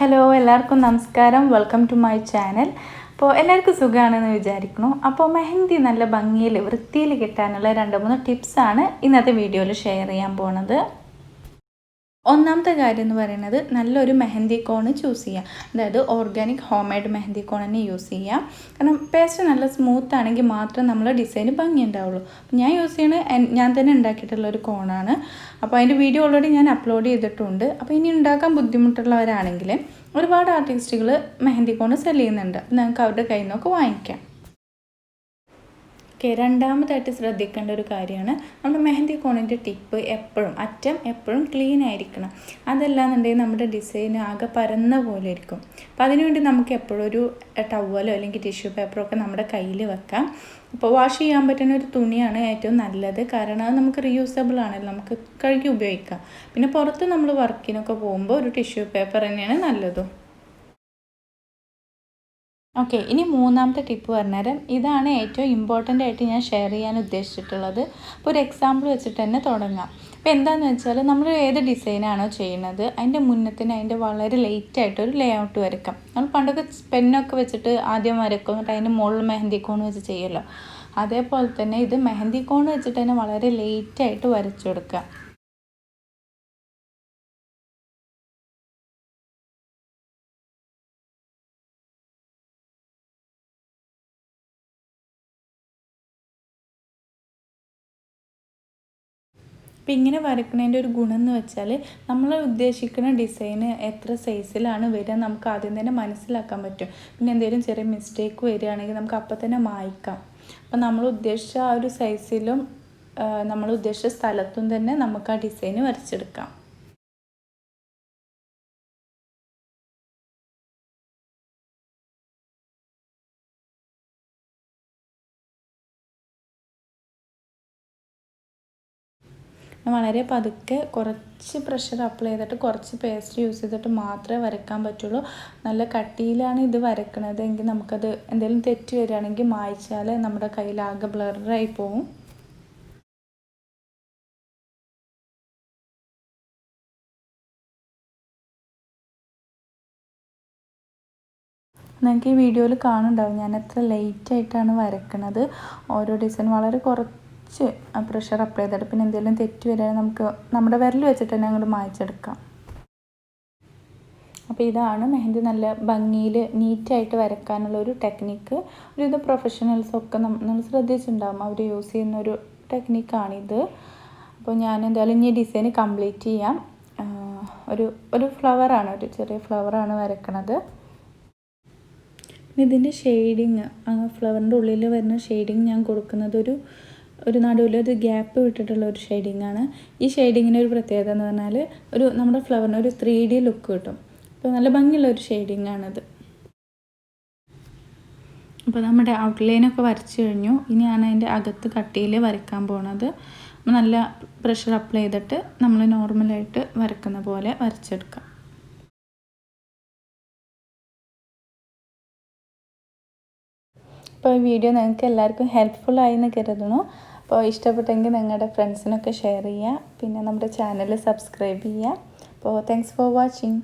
Hello എല്ലാവർക്കും നമസ്കാരം. Welcome to my channel. അപ്പോൾ എല്ലാവർക്കും സുഖമാണെന്ന് വിചാരിക്കുന്നു. അപ്പോൾ മെഹന്തി നല്ല ഭംഗിയിൽ വൃത്തിയിൽ കിട്ടാനുള്ള 2-3 ടിപ്സാണ് ഇന്നത്തെ വീഡിയോയിൽ ഷെയർ ചെയ്യാൻ പോണത്. ഒന്നാമത്തെ കാര്യം എന്ന് പറയുന്നത് നല്ലൊരു മെഹന്തി കോൺ ചൂസ് ചെയ്യുക. അതായത് ഓർഗാനിക് ഹോം മെയ്ഡ് മെഹന്തി കോൺ തന്നെ യൂസ് ചെയ്യുക. കാരണം പേസ്റ്റ് നല്ല സ്മൂത്ത് ആണെങ്കിൽ മാത്രം നമ്മൾ ഡിസൈൻ ഭംഗി ഉണ്ടാവുള്ളൂ. ഞാൻ യൂസ് ചെയ്യുന്നത് ഞാൻ തന്നെ ഉണ്ടാക്കിയിട്ടുള്ളൊരു കോണാണ്. അപ്പോൾ അതിൻ്റെ വീഡിയോ ഓൾറെഡി ഞാൻ അപ്ലോഡ് ചെയ്തിട്ടുണ്ട്. അപ്പോൾ ഇനി ഉണ്ടാക്കാൻ ബുദ്ധിമുട്ടുള്ളവരാണെങ്കിൽ ഒരുപാട് ആർട്ടിസ്റ്റുകൾ മെഹന്തി കോൺ സെല് ചെയ്യുന്നുണ്ട്. നിങ്ങൾക്ക് അവരുടെ കയ്യിൽ നിന്നൊക്കെ വാങ്ങിക്കാം. ഓക്കെ, രണ്ടാമതായിട്ട് ശ്രദ്ധിക്കേണ്ട ഒരു കാര്യമാണ് നമ്മുടെ മെഹന്തി കോണിൻ്റെ ടിപ്പ് അറ്റം എപ്പോഴും ക്ലീൻ ആയിരിക്കണം. അതല്ലാന്നുണ്ടെങ്കിൽ നമ്മുടെ ഡിസൈൻ ആകെ പരന്ന പോലെ ഇരിക്കും. അപ്പോൾ അതിനുവേണ്ടി നമുക്ക് എപ്പോഴും ഒരു ടവലോ അല്ലെങ്കിൽ ടിഷ്യൂ പേപ്പറോ ഒക്കെ നമ്മുടെ കയ്യിൽ വെക്കാം. അപ്പോൾ വാഷ് ചെയ്യാൻ പറ്റുന്ന ഒരു തുണിയാണ് ഏറ്റവും നല്ലത്. കാരണം അത് നമുക്ക് റീയൂസബിൾ ആണല്ലോ, നമുക്ക് കഴുകി ഉപയോഗിക്കാം. പിന്നെ പുറത്ത് നമ്മൾ വർക്കിനൊക്കെ പോകുമ്പോൾ ഒരു ടിഷ്യൂ പേപ്പർ തന്നെയാണ് നല്ലതും. ഓക്കെ, ഇനി മൂന്നാമത്തെ ടിപ്പ് പറഞ്ഞുതരാം. ഇതാണ് ഏറ്റവും ഇമ്പോർട്ടൻ്റ് ആയിട്ട് ഞാൻ ഷെയർ ചെയ്യാൻ ഉദ്ദേശിച്ചിട്ടുള്ളത്. അപ്പോൾ ഒരു എക്സാമ്പിൾ വെച്ചിട്ട് തന്നെ തുടങ്ങാം. അപ്പോൾ എന്താണെന്ന് വെച്ചാൽ നമ്മൾ ഏത് ഡിസൈനാണോ ചെയ്യുന്നത് അതിൻ്റെ മുന്നത്തിന് അതിൻ്റെ വളരെ ലേറ്റായിട്ടൊരു ലേ ഔട്ട് വരയ്ക്കാം. നമ്മൾ പണ്ടൊക്കെ പെന്നൊക്കെ വെച്ചിട്ട് ആദ്യം വരക്കും, എന്നിട്ട് അതിൻ്റെ മുകളിൽ മെഹന്തി കോൺ വെച്ച് ചെയ്യുമല്ലോ. അതേപോലെ തന്നെ ഇത് മെഹന്തി കോൺ വെച്ചിട്ട് തന്നെ വളരെ ലേറ്റായിട്ട് വരച്ചു കൊടുക്കുക. അപ്പോൾ ഇങ്ങനെ വരയ്ക്കുന്നതിൻ്റെ ഒരു ഗുണം എന്ന് വെച്ചാൽ നമ്മൾ ഉദ്ദേശിക്കുന്ന ഡിസൈന് എത്ര സൈസിലാണ് വരിക നമുക്ക് ആദ്യം തന്നെ മനസ്സിലാക്കാൻ പറ്റും. പിന്നെ എന്തെങ്കിലും ചെറിയ മിസ്റ്റേക്ക് വരികയാണെങ്കിൽ നമുക്ക് അപ്പം തന്നെ മായ്ക്കാം. അപ്പോൾ നമ്മൾ ഉദ്ദേശിച്ച ആ ഒരു സൈസിലും നമ്മൾ ഉദ്ദേശിച്ച സ്ഥലത്തും തന്നെ നമുക്ക് ആ ഡിസൈന് വരച്ചെടുക്കാം. വളരെ പതുക്കെ കുറച്ച് പ്രഷർ അപ്ലൈ ചെയ്തിട്ട് കുറച്ച് പേസ്റ്റ് യൂസ് ചെയ്തിട്ട് മാത്രമേ വരയ്ക്കാൻ പറ്റുള്ളൂ. നല്ല കട്ടിയിലാണ് ഇത് വരയ്ക്കണത് എങ്കിൽ നമുക്കത് എന്തെങ്കിലും തെറ്റ് വരികയാണെങ്കിൽ മായ്ച്ചാൽ നമ്മുടെ കയ്യിലാകെ ബ്ലറായി പോവും. നിങ്ങൾക്ക് ഈ വീഡിയോയിൽ കാണുന്നുണ്ടാവും ഞാൻ എത്ര ലേറ്റായിട്ടാണ് വരയ്ക്കണത്. ഓരോ ഡിസൈൻ വളരെ കുറച്ച് പ്രഷർ അപ്ലൈ ചെയ്തിട്ട് പിന്നെ എന്തെങ്കിലും തെറ്റ് വരികയാണെങ്കിൽ നമുക്ക് നമ്മുടെ വിരൽ വെച്ചിട്ട് തന്നെ അങ്ങോട്ട് മായ്ച്ചെടുക്കാം. അപ്പോൾ ഇതാണ് മെഹന്തി നല്ല ഭംഗിയിൽ നീറ്റായിട്ട് വരയ്ക്കാനുള്ളൊരു ടെക്നിക്ക്. ഒരുവിധ പ്രൊഫഷണൽസൊക്കെ നമ്മൾ ശ്രദ്ധിച്ചിട്ടുണ്ടാകും, അവർ യൂസ് ചെയ്യുന്നൊരു ടെക്നിക്കാണിത്. അപ്പോൾ ഞാൻ എന്തായാലും ഇനി ഡിസൈൻ കംപ്ലീറ്റ് ചെയ്യാം. ഒരു ഫ്ലവറാണ്, ഒരു ചെറിയ ഫ്ലവറാണ് വരയ്ക്കണത്. ഇതിൻ്റെ ഷെയ്ഡിങ്, ഫ്ലവറിൻ്റെ ഉള്ളിൽ വരുന്ന ഷെയ്ഡിങ് ഞാൻ കൊടുക്കുന്നത് ഒരു നടുവിലൊരു ഗ്യാപ്പ് വിട്ടിട്ടുള്ള ഒരു ഷെയ്ഡിങ്ങാണ്. ഈ ഷെയ്ഡിങ്ങിൻ്റെ ഒരു പ്രത്യേകത എന്ന് പറഞ്ഞാൽ നമ്മുടെ ഫ്ലവറിന് ഒരു 3D ലുക്ക് കിട്ടും. അപ്പോൾ നല്ല ഭംഗിയുള്ള ഒരു ഷെയ്ഡിങ്ങാണിത്. അപ്പോൾ നമ്മുടെ ഔട്ട്ലൈനൊക്കെ വരച്ച് കഴിഞ്ഞു. ഇനിയാണ് അതിൻ്റെ അകത്ത് കട്ടിയിൽ വരയ്ക്കാൻ പോണത്. നല്ല പ്രഷർ അപ്ലൈ ചെയ്തിട്ട് നമ്മൾ നോർമലായിട്ട് വരക്കുന്ന പോലെ വരച്ചെടുക്കാം. അപ്പോൾ ഈ വീഡിയോ നിങ്ങൾക്ക് എല്ലാവർക്കും ഹെൽപ്ഫുള്ളായി എന്ന് കരുതുന്നു. അപ്പോൾ ഇഷ്ടപ്പെട്ടെങ്കിൽ നിങ്ങളുടെ ഫ്രണ്ട്സിനൊക്കെ ഷെയർ ചെയ്യുക. പിന്നെ നമ്മുടെ ചാനൽ സബ്സ്ക്രൈബ് ചെയ്യുക. അപ്പോൾ താങ്ക്സ് ഫോർ വാച്ചിങ്.